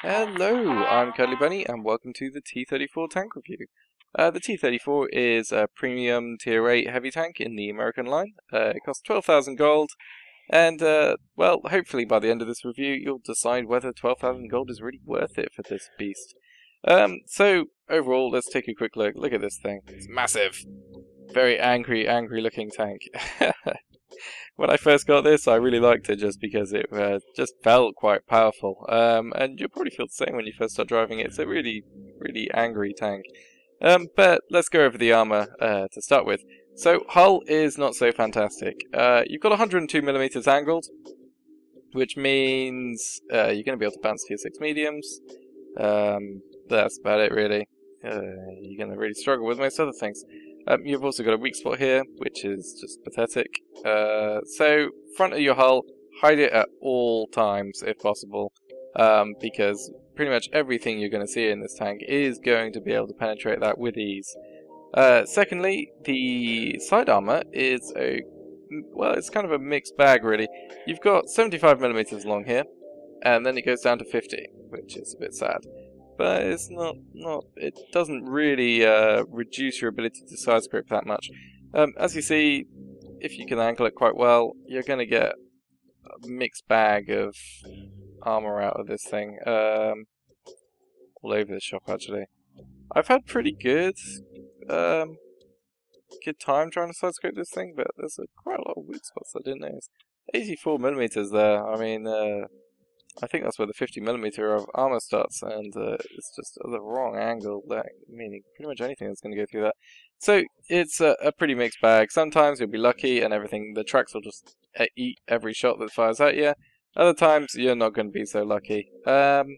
Hello, I'm Cuddly Bunny, and welcome to the T34 tank review. The T34 is a premium tier 8 heavy tank in the American line. It costs 12,000 gold, and well, hopefully by the end of this review you'll decide whether 12,000 gold is really worth it for this beast. So overall, let's take a quick look. Look at this thing. It's massive. Very angry looking tank. When I first got this, I really liked it just because it just felt quite powerful. And you'll probably feel the same when you first start driving it. It's a really angry tank. But let's go over the armor to start with. So, hull is not so fantastic. You've got 102mm angled, which means you're going to be able to bounce tier 6 mediums. That's about it, really. You're going to really struggle with most other things. You've also got a weak spot here, which is just pathetic. So, front of your hull, hide it at all times if possible, because pretty much everything you're going to see in this tank is going to be able to penetrate that with ease. Secondly, the side armor is well, it's kind of a mixed bag, really. You've got 75mm long here, and then it goes down to 50, which is a bit sad. But it's it doesn't really reduce your ability to side scrape that much. As you see, if you can angle it quite well, you're going to get a mixed bag of armor out of this thing. All over the shop, actually. I've had pretty good time trying to side scrape this thing, but there's quite a lot of weak spots I didn't notice. 84mm there. I mean, I think that's where the 50mm of armor starts, and it's just the wrong angle, meaning pretty much anything that's going to go through that. So it's a pretty mixed bag. Sometimes you'll be lucky and the tracks will just eat every shot that fires at you. Other times you're not going to be so lucky. But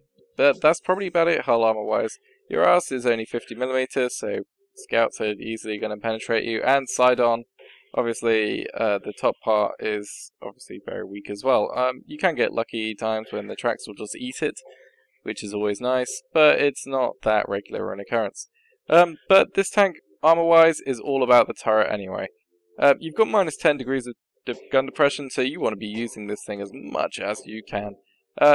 that's probably about it hull armor wise. Your arse is only 50mm, so scouts are easily going to penetrate you, and side on. Obviously, the top part is obviously very weak as well. You can get lucky times when the tracks will just eat it, which is always nice, but it's not that regular an occurrence. But this tank, armor-wise, is all about the turret anyway. You've got minus 10 degrees of gun depression, so you want to be using this thing as much as you can.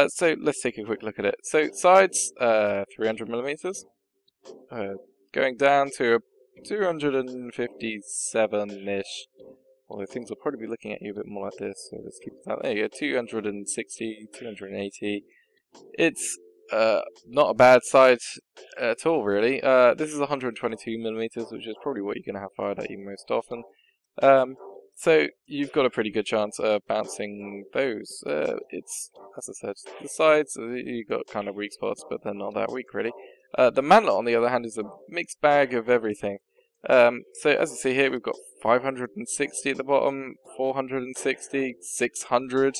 So let's take a quick look at it. So sides, 300mm, going down to 257-ish. Although things will probably be looking at you a bit more like this, so let's keep it that. There you go, 260, 280. It's not a bad side at all, really. This is 122mm, which is probably what you're going to have fired at you most often. So you've got a pretty good chance of bouncing those. It's, as I said, the sides, you've got kind of weak spots, but they're not that weak, really. The mantlet, on the other hand, is a mixed bag of everything. So as you see here, we've got 560 at the bottom, 460, 600,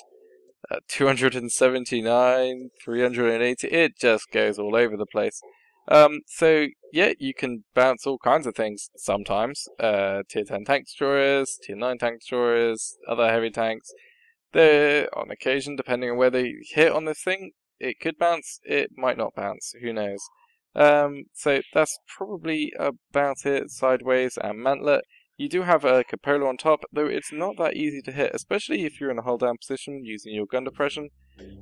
279, 380. It just goes all over the place. So yeah, you can bounce all kinds of things sometimes. Tier 10 tank destroyers, tier 9 tank destroyers, other heavy tanks. They're, on occasion, depending on where they hit on this thing, it could bounce, it might not bounce, who knows. So that's probably about it. Sideways and mantlet. You do have a cupola on top, though it's not that easy to hit, especially if you're in a hold down position using your gun depression.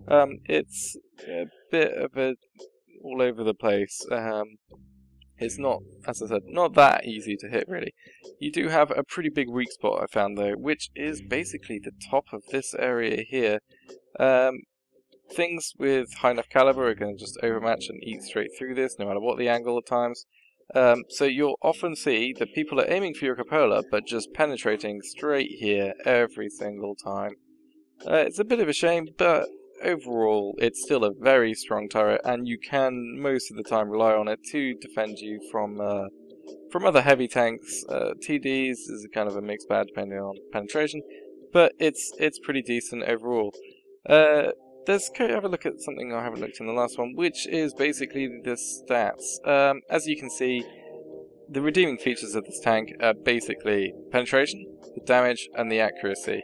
It's a bit of a all over the place. It's not, as I said, not that easy to hit, really. You do have a pretty big weak spot, I found, though, which is basically the top of this area here. Things with high enough caliber are going to just overmatch and eat straight through this, no matter what the angle at times. So you'll often see that people are aiming for your cupola, but just penetrating straight here every single time. It's a bit of a shame, but overall it's still a very strong turret, and you can most of the time rely on it to defend you from other heavy tanks. TDs is kind of a mixed bag depending on penetration, but it's pretty decent overall. Let's go have a look at something I haven't looked in the last one, which is basically the stats. As you can see, the redeeming features of this tank are basically penetration, the damage, and the accuracy,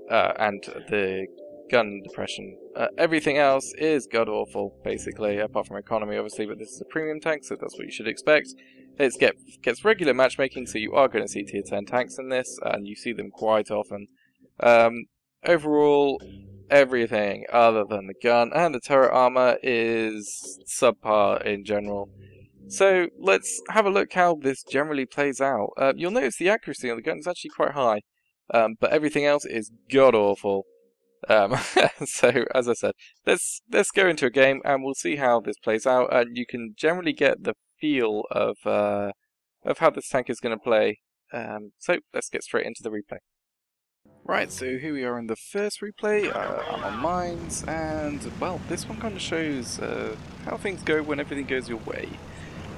and the gun depression. Everything else is god-awful, basically, apart from economy, obviously, but this is a premium tank, so that's what you should expect. It gets regular matchmaking, so you are going to see tier 10 tanks in this, and you see them quite often. Overall, everything other than the gun, and the turret armor is subpar in general. So let's have a look how this generally plays out. You'll notice the accuracy on the gun is actually quite high, but everything else is god-awful. So, as I said, let's go into a game and we'll see how this plays out, and you can generally get the feel of how this tank is going to play. So let's get straight into the replay. Right, so here we are in the first replay. I'm on mines, and well, this one kind of shows how things go when everything goes your way.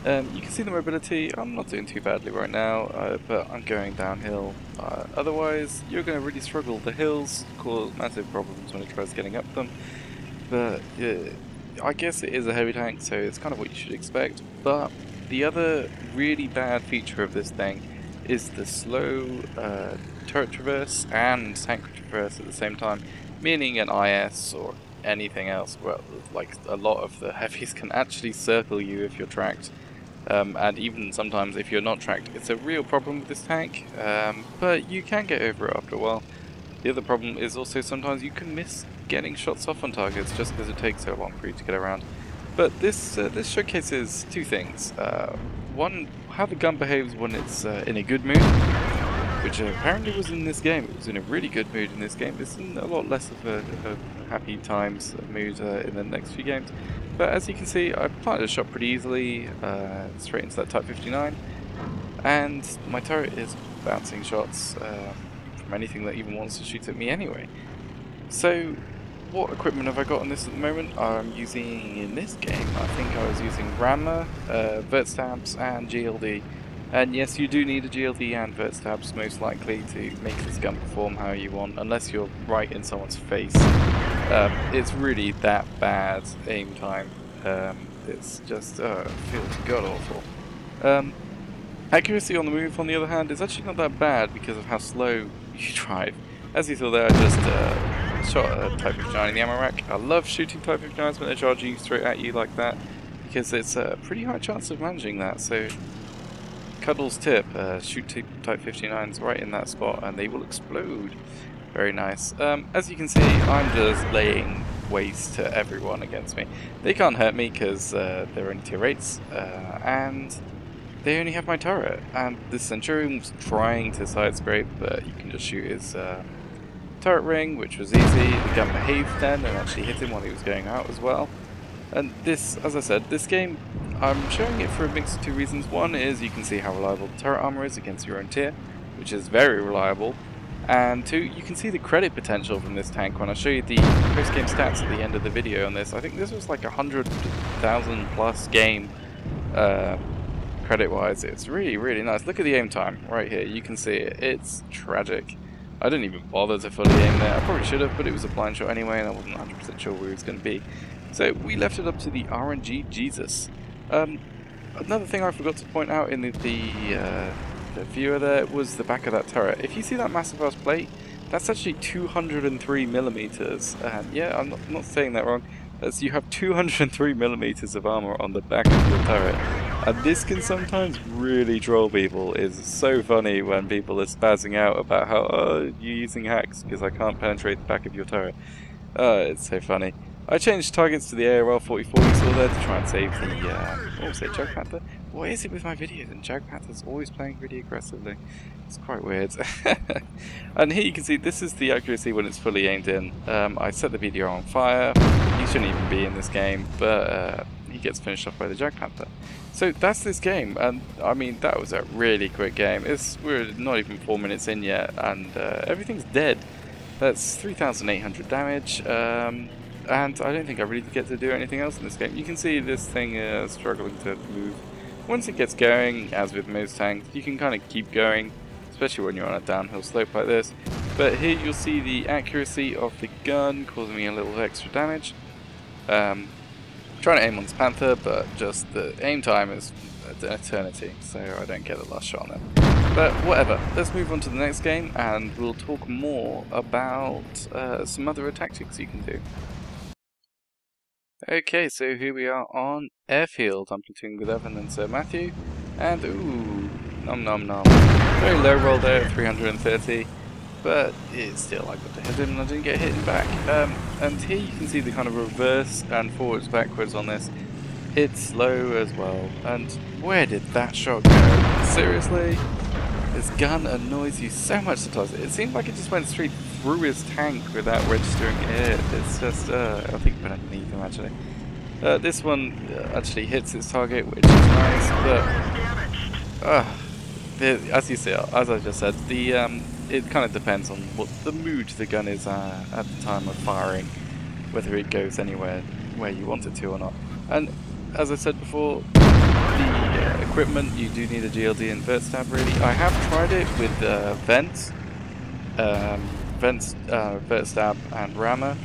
You can see the mobility. I'm not doing too badly right now, but I'm going downhill. Otherwise, you're going to really struggle. The hills cause massive problems when it tries getting up them. But I guess it is a heavy tank, so it's kind of what you should expect. But the other really bad feature of this thing is the slow turret traverse and tank traverse at the same time, meaning an IS or anything else. Well, like a lot of the heavies can actually circle you if you're tracked. And even sometimes if you're not tracked, it's a real problem with this tank, but you can get over it after a while. The other problem is also sometimes you can miss getting shots off on targets just because it takes so long for you to get around. But this showcases two things. One, how the gun behaves when it's in a good mood, which apparently was in this game. It was in a really good mood in this game. It's in a lot less of a happy times mood in the next few games. But as you can see, I planted a shot pretty easily, straight into that Type 59, and my turret is bouncing shots from anything that even wants to shoot at me anyway. So, what equipment have I got on this at the moment? I'm using, in this game, I think I was using Armour, vert stabs, and GLD. And yes, you do need a GLD and vert stabs most likely to make this gun perform how you want, unless you're right in someone's face. It's really that bad aim time. It's just feels god awful. Accuracy on the move, on the other hand, is actually not that bad because of how slow you drive. As you saw there, I just shot a Type 59 in the ammo rack. I love shooting Type 59s when they're charging straight at you like that, because it's a pretty high chance of managing that. So, Cuddle's tip: shoot Type 59s right in that spot, and they will explode. Very nice. As you can see, I'm just laying waste to everyone against me. They can't hurt me because they're only tier 8s, and they only have my turret. And the Centurion was trying to sidescrape, but you can just shoot his turret ring, which was easy. The gun behaved then and actually hit him while he was going out as well. And this, as I said, this game, I'm showing it for a mix of two reasons. One is you can see how reliable the turret armor is against your own tier, which is very reliable. And two, you can see the credit potential from this tank when I show you the post-game stats at the end of the video on this. I think this was like 100,000 plus game credit-wise. It's really, really nice. Look at the aim time right here. You can see it. It's tragic. I didn't even bother to fully aim there. I probably should have, but it was a blind shot anyway, and I wasn't 100% sure where it was going to be. So we left it up to the RNG Jesus. Another thing I forgot to point out in the viewer there was the back of that turret. If you see that massive ass plate, that's actually 203mm. And yeah, I'm not saying that wrong. That's, you have 203mm of armor on the back of your turret. And this can sometimes really troll people. It's so funny when people are spazzing out about how, oh, you're using hacks because I can't penetrate the back of your turret. It's so funny. I changed targets to the ARL 44 you saw there to try and save the, what was it, Jag Panther? What is it with my videos? And Jag Panther's always playing really aggressively. It's quite weird. And here you can see this is the accuracy when it's fully aimed in. I set the video on fire. He shouldn't even be in this game, but he gets finished off by the Jag Panther. So that's this game, and I mean that was a really quick game. We're not even 4 minutes in yet, and everything's dead. That's 3,800 damage. And I don't think I really get to do anything else in this game. You can see this thing is struggling to move. Once it gets going, as with most tanks, you can kind of keep going, especially when you're on a downhill slope like this. But here you'll see the accuracy of the gun causing me a little extra damage. Trying to aim on this Panther, but just the aim time is an eternity, so I don't get the last shot on it. But whatever, let's move on to the next game, and we'll talk more about some other tactics you can do. Okay, so here we are on Airfield. I'm platooned with Evan and Sir Matthew, and ooh, nom nom nom. Very low roll there at 330, but it's still, I got to hit him and I didn't get hit back. And here you can see the kind of reverse and forwards backwards on this. It's slow as well, and where did that shot go? Seriously? This gun annoys you so much sometimes. It seemed like it just went straight through his tank without registering it. It's just, I think it went underneath him actually. This one actually hits its target, which is nice, but as you see, as I just said, it kind of depends on what the mood the gun is at the time of firing, whether it goes anywhere where you want it to or not. And as I said before, the equipment, you do need a GLD and vert stab really. I have tried it with vents, vert stab and rammer,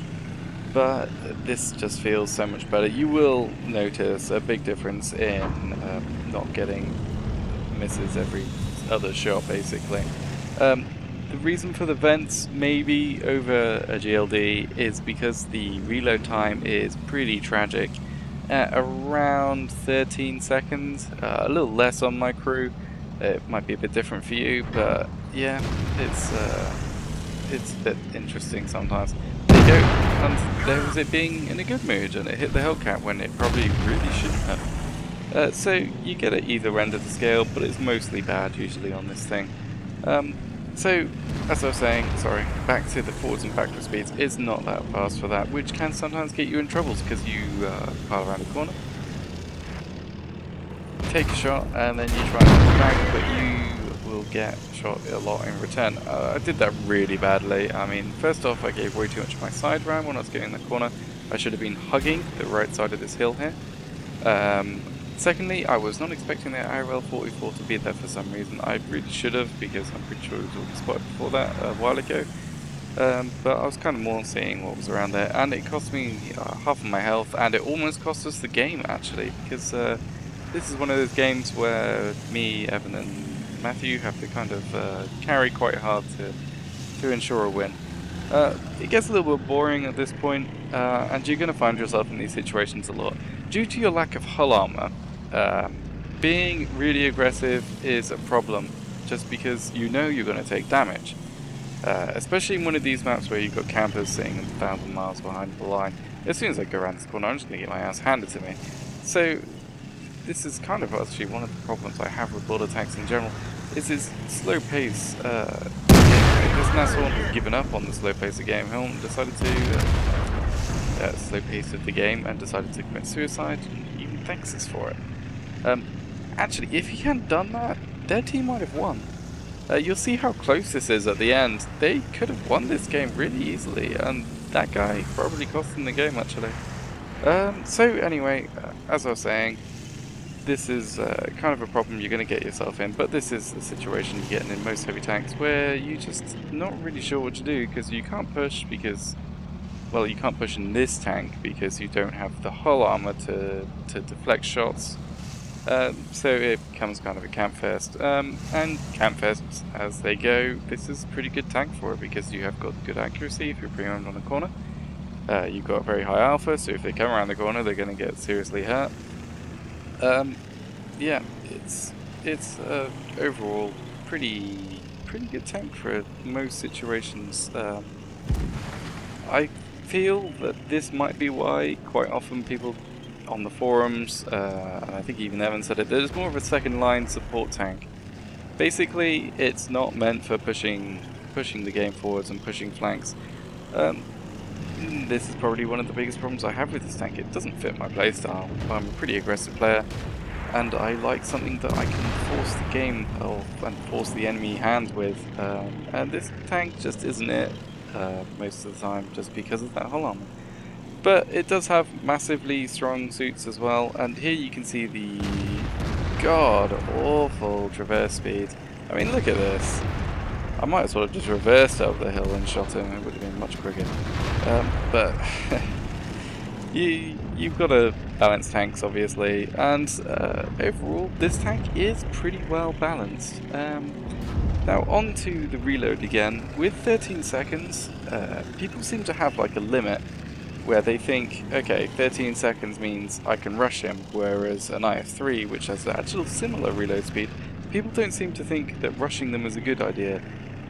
but this just feels so much better. You will notice a big difference in not getting misses every other shot basically. The reason for the vents maybe over a GLD is because the reload time is pretty tragic. Around 13 seconds, a little less on my crew. It might be a bit different for you, but yeah, it's a bit interesting sometimes. There you go, and there was it being in a good mood, and it hit the Hellcat when it probably really shouldn't have. So you get at either end of the scale, but it's mostly bad usually on this thing. So, as I was saying, sorry, back to the forwards and backwards speeds, it's not that fast for that, which can sometimes get you in troubles because you pile around the corner, take a shot, and then you try and pull back, but you will get shot a lot in return. I did that really badly. I mean, first off, I gave way too much of my side ram when I was getting in the corner. I should have been hugging the right side of this hill here. Secondly, I was not expecting the IRL-44 to be there for some reason. I really should have, because I'm pretty sure it was already spotted before that a while ago. But I was kind of more seeing what was around there, and it cost me half of my health, and it almost cost us the game actually, because this is one of those games where me, Evan and Matthew have to kind of carry quite hard to ensure a win. It gets a little bit boring at this point, and you're going to find yourself in these situations a lot. Due to your lack of hull armor, being really aggressive is a problem, just because you know you're going to take damage. Especially in one of these maps where you've got campers sitting 1,000 miles behind the line. As soon as I go around this corner, I'm just going to get my ass handed to me. So this is kind of actually one of the problems I have with border tanks in general, is this slow pace. This Nassau has given up on the slow pace of the game. Helm decided to slow pace of the game and decided to commit suicide, and even thanks us for it. Actually, if he hadn't done that, their team might have won. You'll see how close this is at the end. They could have won this game really easily, and that guy probably cost them the game actually. So anyway, as I was saying, this is kind of a problem you're going to get yourself in, but this is the situation you're getting in most heavy tanks, where you're just not really sure what to do, because you can't push because, well, you can't push in this tank because you don't have the hull armor to deflect shots. So it becomes kind of a campfest, and campfests as they go, this is a pretty good tank for it, because you have got good accuracy if you're pre-armed on the corner. You've got very high alpha, so if they come around the corner they're going to get seriously hurt. Yeah, it's overall pretty good tank for most situations. I feel that this might be why quite often people on the forums, and I think even Evan said it, there's more of a second line support tank. Basically, it's not meant for pushing the game forwards and pushing flanks. This is probably one of the biggest problems I have with this tank. It doesn't fit my playstyle. I'm a pretty aggressive player, and I like something that I can force the game and force the enemy hand with, and this tank just isn't it most of the time, just because of that hull armor. But it does have massively strong suits as well, and here you can see the god-awful traverse speed. I mean, look at this. I might as well have just reversed up the hill and shot him, it would have been much quicker. But you've got to balance tanks, obviously, and overall this tank is pretty well balanced. Now on to the reload again. With 13 seconds, people seem to have like a limit where they think, okay, 13 seconds means I can rush him, whereas an IF-3, which has the actual similar reload speed, people don't seem to think that rushing them is a good idea.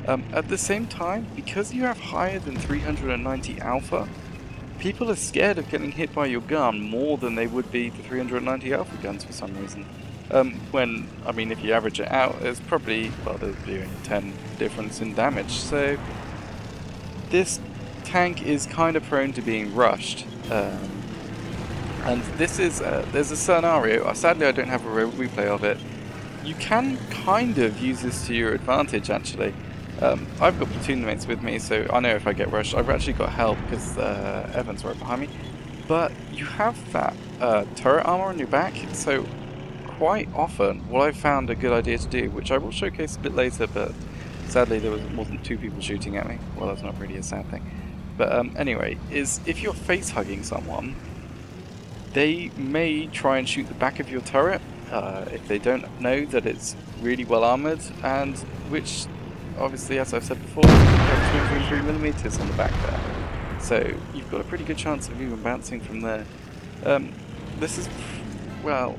At the same time, because you have higher than 390 alpha, people are scared of getting hit by your gun more than they would be the 390 alpha guns for some reason. When, I mean, if you average it out, there's probably, well, there's only 10 difference in damage, so this tank is kind of prone to being rushed. And this is, there's a scenario, sadly I don't have a replay of it. You can kind of use this to your advantage, actually. I've got platoon mates with me, so I know if I get rushed. I've actually got help because Evan's right behind me. But you have that turret armor on your back, so quite often what I've found a good idea to do, which I will showcase a bit later, but sadly there was more than 2 people shooting at me. Well, that's not really a sad thing. But anyway, is if you're face hugging someone, they may try and shoot the back of your turret if they don't know that it's really well armoured, and which obviously, as I've said before, you have 203mm on the back there. So you've got a pretty good chance of even bouncing from there. This is, well,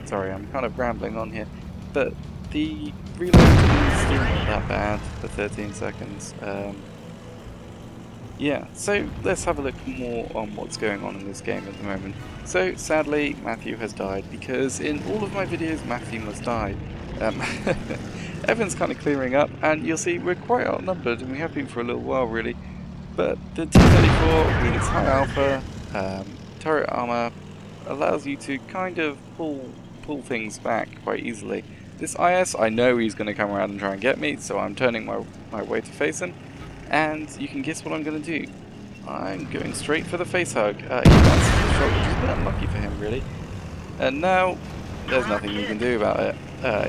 sorry, I'm kind of rambling on here, but the reload is still not that bad for 13 seconds. Yeah, so let's have a look more on what's going on in this game at the moment. So sadly, Matthew has died, because in all of my videos Matthew must die. Evan's kind of clearing up, and you'll see we're quite outnumbered, and we have been for a little while really. But the T34 with its high alpha turret armor allows you to kind of pull things back quite easily. This IS, I know he's going to come around and try and get me, so I'm turning my way to face him. And you can guess what I'm going to do. I'm going straight for the face hug. He wants the shot, which is a bit unlucky for him, really. And now, there's nothing you can do about it.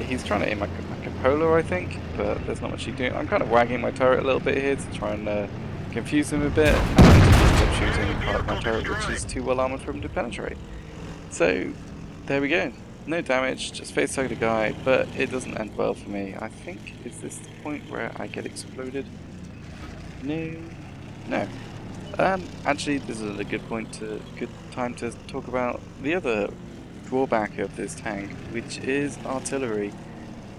He's trying to aim like a polo, I think, but there's not much you can do. I'm kind of wagging my turret a little bit here to try and confuse him a bit, and keep shooting part of my turret, which is too well armoured for him to penetrate. So, there we go. No damage, just face hugged a guy, but it doesn't end well for me. I think, is this the point where I get exploded? No. Actually, this is a good time to talk about the other drawback of this tank, which is artillery.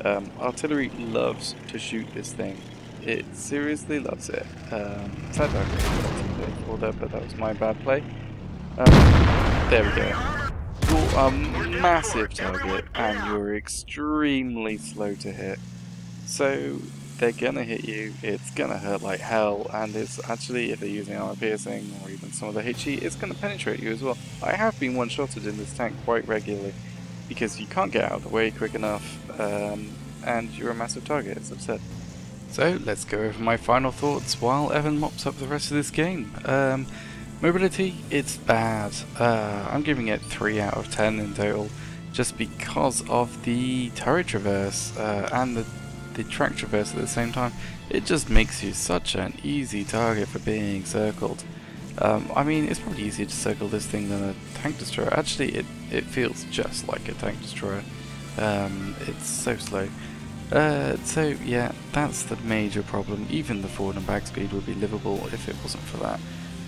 Artillery loves to shoot this thing. It seriously loves it. Sadly, I got for that, but that was my bad play. There we go. You're a massive target, and you're extremely slow to hit. So they're gonna hit you, it's gonna hurt like hell, and it's actually, if they're using armor piercing or even some of the HE, it's gonna penetrate you as well. I have been one-shotted in this tank quite regularly, because you can't get out of the way quick enough, and you're a massive target, as I've said. So let's go over my final thoughts while Evan mops up the rest of this game. Mobility, it's bad. I'm giving it 3 out of 10 in total, just because of the turret traverse, and the track traverse at the same time. It just makes you such an easy target for being circled. I mean, it's probably easier to circle this thing than a tank destroyer. Actually, it feels just like a tank destroyer. It's so slow. So yeah, that's the major problem. Even the forward and back speed would be livable if it wasn't for that.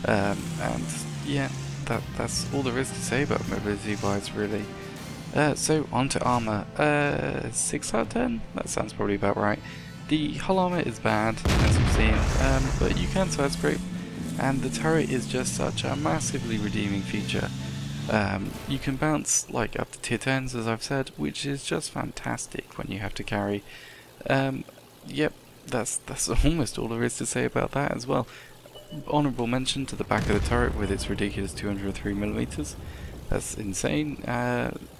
And yeah, that's all there is to say about mobility wise, really. So on to armor. 6 out of 10? That sounds probably about right. The hull armor is bad, as you've seen, but you can sidescrape, and the turret is just such a massively redeeming feature. You can bounce like up to tier 10s, as I've said, which is just fantastic when you have to carry. Yep, that's almost all there is to say about that as well. Honourable mention to the back of the turret with its ridiculous 203mm. That's insane,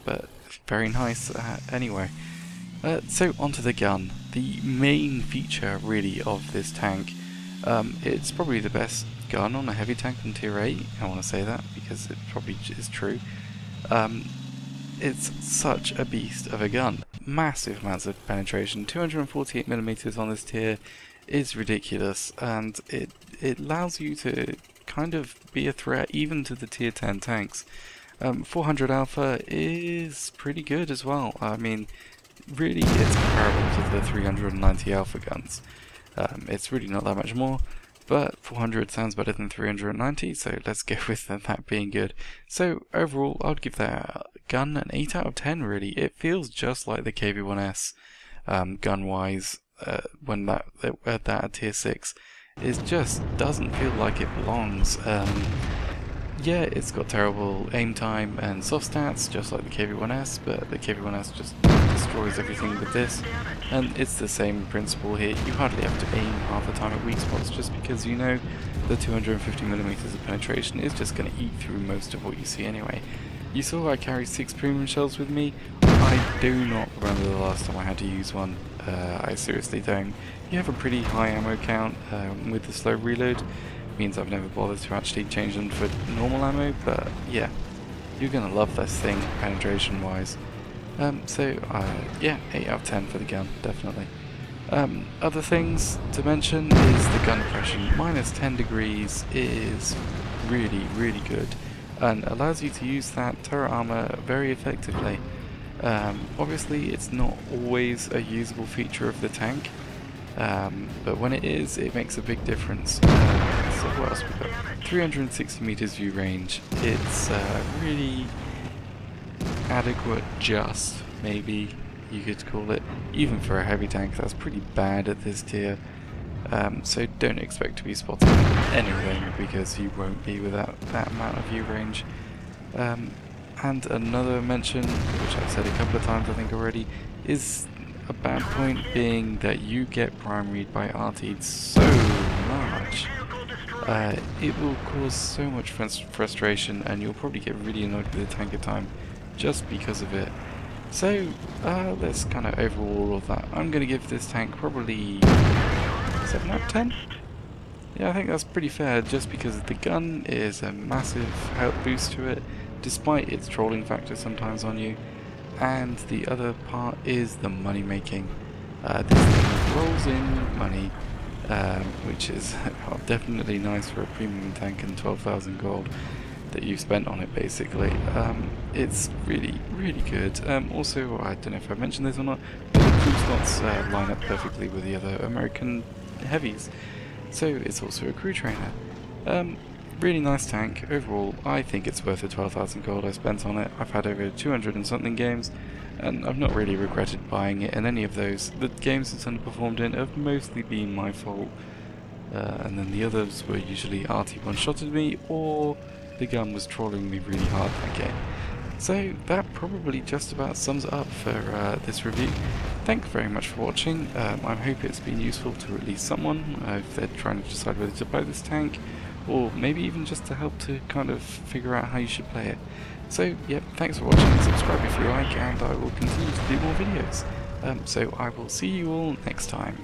but very nice anyway. So onto the gun. The main feature really of this tank, it's probably the best gun on a heavy tank in tier 8, I want to say that because it probably is true. It's such a beast of a gun. Massive amounts of penetration, 248mm on this tier is ridiculous, and it allows you to kind of be a threat even to the tier 10 tanks. 400 alpha is pretty good as well. I mean, really it's comparable to the 390 alpha guns. It's really not that much more, but 400 sounds better than 390, so let's go with that being good. So overall, I'd give that gun an 8 out of 10 really. It feels just like the KV-1S gun-wise. when that at tier 6, it just doesn't feel like it belongs. Yeah, it's got terrible aim time and soft stats, just like the KV-1S, but the KV-1S just destroys everything with this. And it's the same principle here. You hardly have to aim half the time at weak spots, just because you know the 250mm of penetration is just going to eat through most of what you see anyway. You saw I carried 6 premium shells with me. I do not remember the last time I had to use one. I seriously don't. You have a pretty high ammo count with the slow reload. Means I've never bothered to actually change them for normal ammo, but yeah, you're gonna love this thing penetration wise. Yeah, 8 out of 10 for the gun, definitely. Other things to mention is the gun compression. Minus 10 degrees is really, really good and allows you to use that turret armor very effectively. Obviously it's not always a usable feature of the tank, but when it is, it makes a big difference. So what else we got? 360 meters view range. It's really adequate, just maybe you could call it. Even for a heavy tank, that's pretty bad at this tier. So don't expect to be spotting anything, because you won't be with that amount of view range. And another mention, which I've said a couple of times I think already, is a bad point being that you get primaried by RT'd so much. It will cause so much frustration, and you'll probably get really annoyed with the tank at time just because of it. So let's kind of overhaul all of that. I'm going to give this tank probably 7 out of 10. Yeah, I think that's pretty fair, just because the gun is a massive health boost to it, despite its trolling factor sometimes on you. And the other part is the money making. This thing rolls in money, which is definitely nice for a premium tank and 12,000 gold that you've spent on it basically. It's really, really good. Also, I don't know if I mentioned this or not, but the crew slots line up perfectly with the other American heavies, so it's also a crew trainer. Really nice tank. Overall, I think it's worth the 12,000 gold I spent on it. I've had over 200 and something games, and I've not really regretted buying it in any of those. The games it's underperformed in have mostly been my fault, and then the others were usually RT one-shotted me, or the gun was trolling me really hard that game. So that probably just about sums it up for this review. Thank you very much for watching. I hope it's been useful to at least someone if they're trying to decide whether to buy this tank, or maybe even just to help to kind of figure out how you should play it. So yep, thanks for watching, subscribe if you like, and I will continue to do more videos. So I will see you all next time.